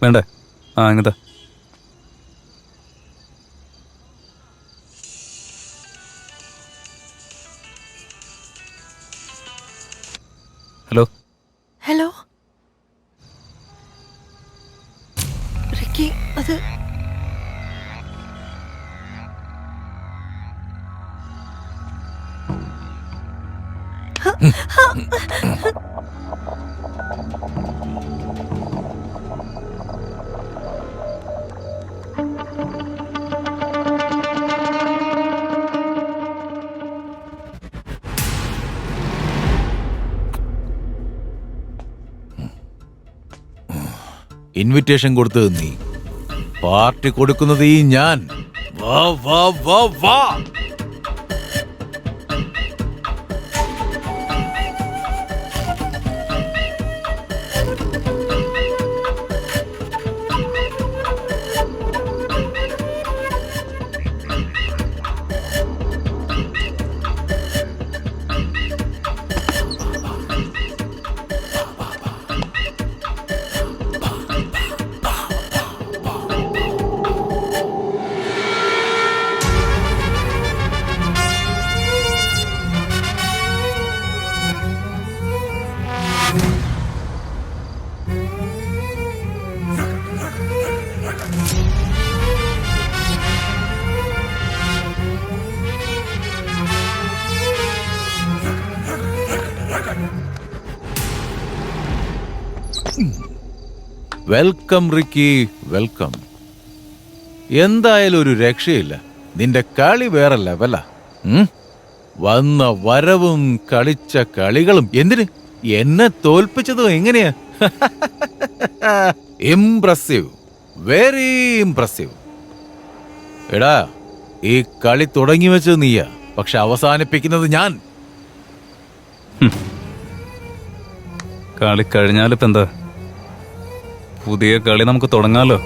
വേണ്ടേ? ഇങ്ങനത്തെ hello hello Ricky, അത് ഇൻവിറ്റേഷൻ കൊടുത്തത് നീ, പാർട്ടി കൊടുക്കുന്നത് ഈ ഞാൻ. വാ വാ വാ വാ. Welcome Ricky, welcome. എന്തായാലും ഒരു രക്ഷയില്ല. നിന്റെ കളി വേറെ ലെവലാ. വന്ന വരവും കളിച്ച കളികളും. എന്തിന് എന്നെ തോൽപ്പിച്ചതും എങ്ങനെയാ? Impressive, very impressive. എടാ, ഈ കളി തുടങ്ങി വെച്ചത് നീയാ, പക്ഷെ അവസാനിപ്പിക്കുന്നത് ഞാൻ. കളി കഴിഞ്ഞാലിപ്പോ എന്താ? പുതിയ കളി നമുക്ക് തുടങ്ങാലോ.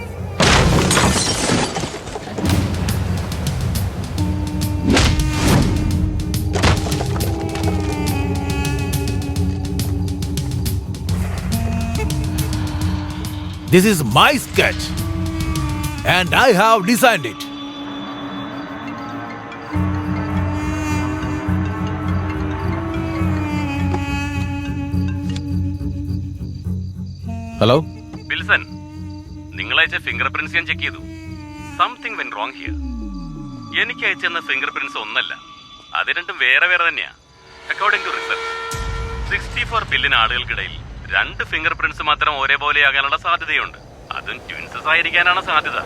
This is my sketch and I have designed it. Hello Wilson, നിങ്ങൾ അയച്ച ഫിംഗർ പ്രിന്റ്സ് ഞാൻ ചെക്ക് ചെയ്തു. Something went wrong here. എനിക്ക് അയച്ചെന്ന ഫിംഗർ പ്രിന്റ്സ് ഒന്നല്ല, അത് രണ്ടും വേറെ വേറെ തന്നെയാ. അക്കോർഡിംഗ് ടു റിസർച്ച്, 64 ബില്യൺ ആളുകൾക്കിടയിൽ 2 ഫിംഗർ പ്രിന്റ്സ് മാത്രം ഒരേപോലെയാകാനുള്ള സാധ്യതയുണ്ട്. അതും ട്വിൻസസ് ആയിരിക്കാനാണ് സാധ്യത.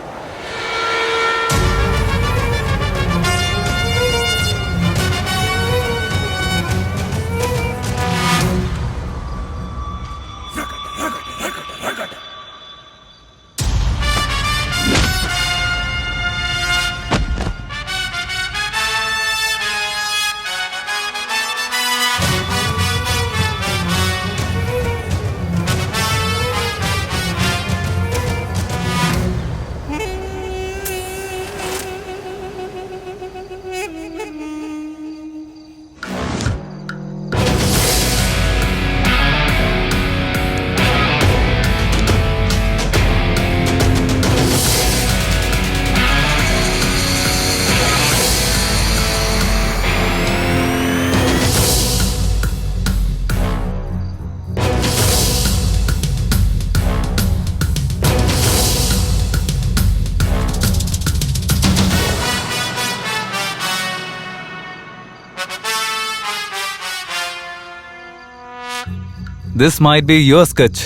This might be your sketch,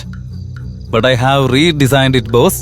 but I have redesigned it, boss.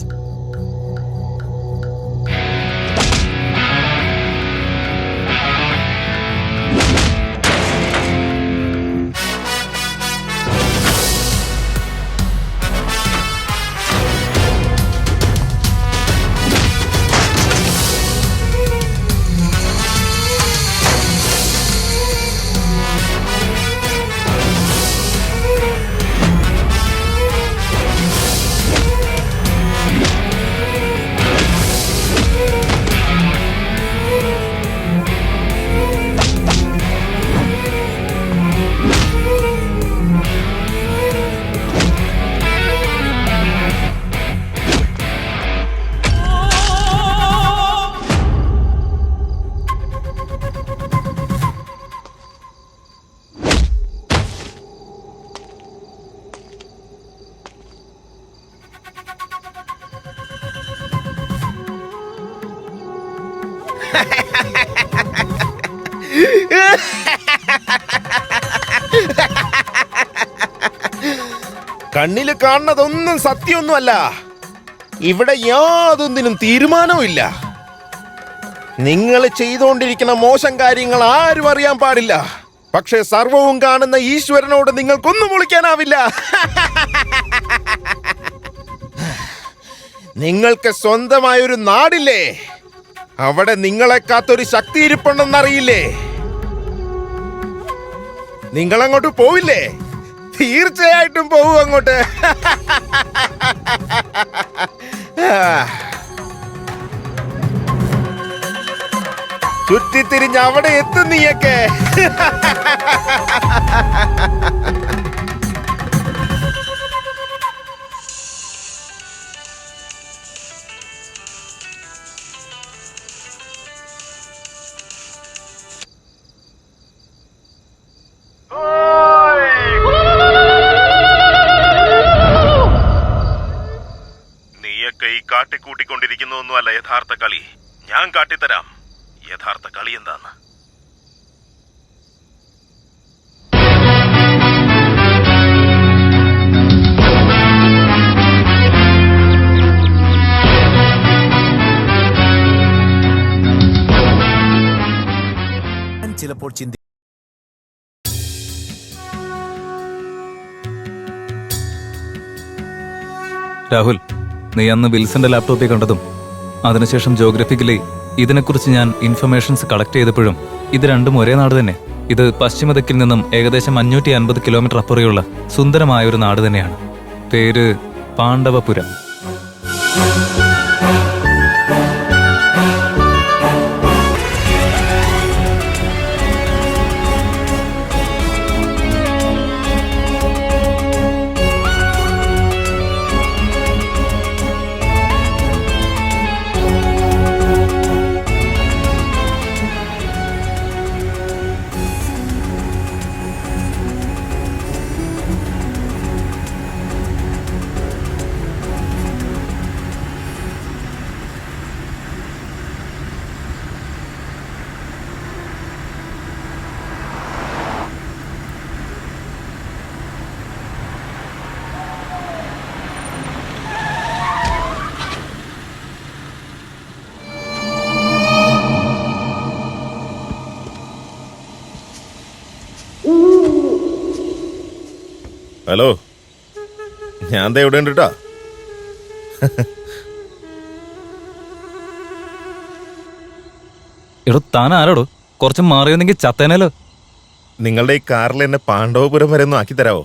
കണ്ണില് കാണുന്നതൊന്നും സത്യമൊന്നുമല്ല. ഇവിടെ യാതൊന്നിനും തീരുമാനവുമില്ല. നിങ്ങൾ ചെയ്തുകൊണ്ടിരിക്കുന്ന മോശം കാര്യങ്ങൾ ആരും അറിയാൻ പാടില്ല. പക്ഷെ സർവവും കാണുന്ന ഈശ്വരനോട് നിങ്ങൾക്കൊന്നും വിളിക്കാനാവില്ല. നിങ്ങൾക്ക് സ്വന്തമായൊരു നാടില്ലേ? അവിടെ നിങ്ങളെ കാത്തൊരു ശക്തി ഇരിപ്പുണ്ടെന്നറിയില്ലേ? നിങ്ങളങ്ങോട്ട് പോവില്ലേ? തീർച്ചയായിട്ടും പോവും അങ്ങോട്ട്. ചുറ്റിത്തിരിഞ്ഞ് അവിടെ എത്തും നീയൊക്കെ. നീയൊക്കെ ഈ കാട്ടിക്കൂട്ടിക്കൊണ്ടിരിക്കുന്നതൊന്നുമല്ല യഥാർത്ഥ കളി. ഞാൻ കാട്ടിത്തരാം യഥാർത്ഥ കളി എന്താന്ന്. ചിലപ്പോൾ ചിന്തി രാഹുൽ, നീ അന്ന് വിൽസന്റെ ലാപ്ടോപ്പിൽ കണ്ടതും അതിനുശേഷം ജോഗ്രഫിക്കലി ഇതിനെക്കുറിച്ച് ഞാൻ ഇൻഫർമേഷൻസ് കളക്ട് ചെയ്തപ്പോഴും ഇത് രണ്ടും ഒരേ നാട് തന്നെ. ഇത് പശ്ചിമദിക്കിൽ നിന്നും ഏകദേശം 550 കിലോമീറ്റർ അപ്പുറയുള്ള സുന്ദരമായ ഒരു നാട് തന്നെയാണ്. പേര് പാണ്ഡവപുരം. ഹലോ, ഞാൻ ദേ ഇവിടെ ഉണ്ട് കേട്ടോ. എടോ, താൻ ആരോടോ? കുറച്ച് മാറിയൊന്നെങ്കിൽ ചത്തേനല്ലോ. നിങ്ങളുടെ ഈ കാറിൽ എന്നെ പാണ്ഡവപുരം വരെ ഒന്ന് ആക്കി തരാവോ?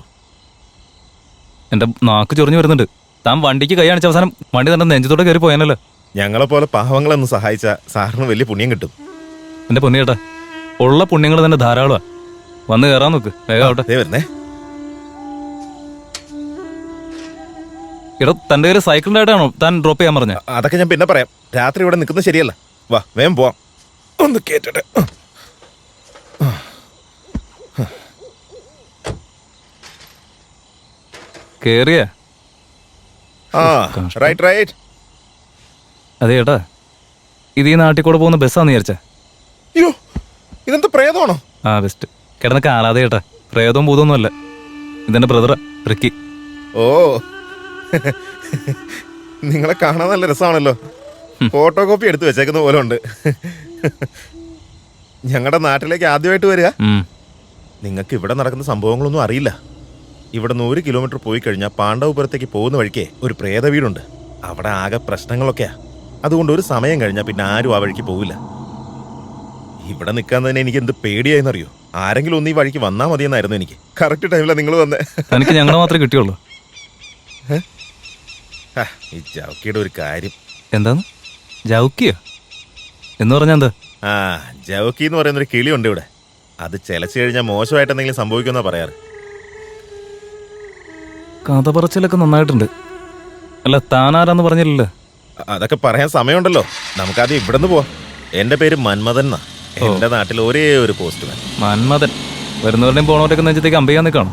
എന്റെ നാക്ക് ചൊറിഞ്ഞു വരുന്നുണ്ട്. താൻ വണ്ടിക്ക് കൈ കാണിച്ച അവസാനം വണ്ടി തന്നെ നെഞ്ചത്തോടെ കയറി പോയാനല്ലോ. ഞങ്ങളെ പോലെ പാവങ്ങളൊന്ന് സഹായിച്ച സാറിന് വലിയ പുണ്യം കിട്ടും. എന്റെ പൊന്നിയേട്ടാ, ഉള്ള പുണ്യങ്ങൾ തന്നെ ധാരാളമാ. വന്ന് കയറാൻ നോക്ക്, വേഗം ആവട്ടെ. ദേ വരുന്നേ. എടോ, തന്റെ കയ്യിൽ സൈക്കിളിന്റെ ആയിട്ടാണോ താൻ ഡ്രോപ്പ് ചെയ്യാൻ പറഞ്ഞ? അതൊക്കെ ഞാൻ പിന്നെ പറയാം. രാത്രി ഇവിടെ നിൽക്കുന്നത് ശരിയല്ല. വാ, വേഗം പോവാം. ഒന്ന് കേട്ടിട്ട്. കേറിയ ആ, റൈറ്റ് റൈറ്റ്. അതെ ഏട്ടാ, ഇത് ഈ നാട്ടിൽ കൂടെ പോകുന്ന ബസ്സാന്ന് വിചാരിച്ച. അയ്യോ, ഇതെന്താ പ്രേതമാണോ? ആ, ബെസ്റ്റ്. കിടന്ന് കാലാതെ ഏട്ടാ, പ്രേതവും ഭൂതമൊന്നും അല്ല. ഇതെന്റെ ബ്രദറാ, റിക്കി. ഓ, നിങ്ങളെ കാണാൻ നല്ല രസമാണല്ലോ. ഫോട്ടോ കോപ്പി എടുത്ത് വെച്ചേക്കുന്ന പോലെ ഉണ്ട്. ഞങ്ങളുടെ നാട്ടിലേക്ക് ആദ്യമായിട്ട് വരിക. നിങ്ങൾക്ക് ഇവിടെ നടക്കുന്ന സംഭവങ്ങളൊന്നും അറിയില്ല. ഇവിടെ 100 കിലോമീറ്റർ പോയി കഴിഞ്ഞാൽ പാണ്ഡവപുരത്തേക്ക് പോകുന്ന വഴിക്ക് ഒരു പ്രേത വീടുണ്ട്. അവിടെ ആകെ പ്രശ്നങ്ങളൊക്കെയാ. അതുകൊണ്ട് ഒരു സമയം കഴിഞ്ഞാൽ പിന്നെ ആരും ആ വഴിക്ക് പോവില്ല. ഇവിടെ നിൽക്കാൻ തന്നെ എനിക്ക് എന്ത് പേടിയായെന്നറിയോ? ആരെങ്കിലും ഒന്ന് ഈ വഴിക്ക് വന്നാൽ മതിയെന്നായിരുന്നു എനിക്ക്. കറക്റ്റ് ടൈമിലാണ് നിങ്ങൾ വന്നേ. എനിക്ക് ഞങ്ങളെ മാത്രമേ കിട്ടിയുള്ളൂ. ഈ ജൗക്കിയുടെ ഒരു കാര്യം. എന്താന്ന്? ജൗക്കിയോ എന്ന് പറഞ്ഞാ എന്താ? ആ, ജൗക്കി എന്ന് പറയുന്നൊരു കിളിയുണ്ട് ഇവിടെ. അത് ചെലച്ചു കഴിഞ്ഞാൽ മോശമായിട്ട് എന്തെങ്കിലും സംഭവിക്കുമെന്നാ പറയാറ്. കഥ പറച്ചിലൊക്കെ നന്നായിട്ടുണ്ട്. അല്ല, താനാരാന്ന് പറഞ്ഞില്ലല്ലോ. അതൊക്കെ പറയാൻ സമയമുണ്ടല്ലോ. നമുക്കാദ്യം ഇവിടെ നിന്ന് പോവാം. എന്റെ പേര് മന്മഥൻ എന്നാ. എന്റെ നാട്ടിൽ ഒരേ ഒരു പോസ്റ്റ്മാൻ. മന്മഥൻ. വരുന്നവരുടെയും പോണവരുടെയൊക്കെ നെഞ്ചത്തേക്ക് അമ്പയ്യാൻ നിൽക്കണം.